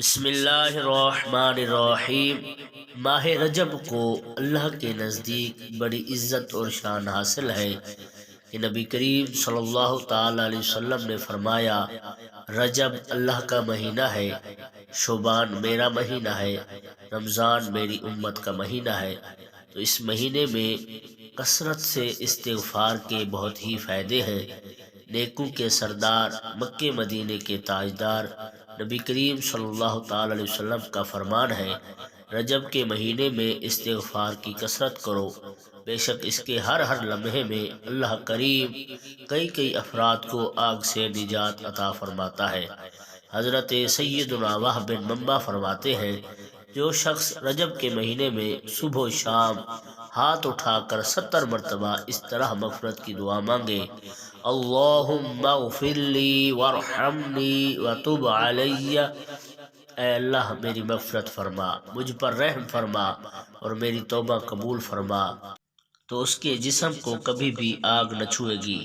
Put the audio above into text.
بسم اللہ الرحمن الرحیم۔ ماہ رجب کو اللہ کے نزدیک بڑی عزت اور شان حاصل ہے کہ نبی کریم صلی اللہ تعالی علیہ وسلم نے فرمایا، رجب اللہ کا مہینہ ہے، شعبان میرا مہینہ ہے، رمضان میری امت کا مہینہ ہے۔ تو اس مہینے میں کثرت سے استغفار کے بہت ہی فائدے ہیں۔ نیکوں کے سردار، مکے مدینے کے تاجدار نبی کریم صلی اللہ تعالی علیہ وسلم کا فرمان ہے، رجب کے مہینے میں استغفار کی کثرت کرو، بے شک اس کے ہر لمحے میں اللہ کریم کئی افراد کو آگ سے نجات عطا فرماتا ہے۔ حضرت سیدنا وہب بن منبع فرماتے ہیں، جو شخص رجب کے مہینے میں صبح و شام ہاتھ اٹھا کر 70 مرتبہ اس طرح مغفرت کی دعا مانگے، اللہم اغفر لی وارحمنی وتب علی، اے اللہ میری مغفرت فرما، مجھ پر رحم فرما اور میری توبہ قبول فرما، تو اس کے جسم کو کبھی بھی آگ نہ چھوئے گی۔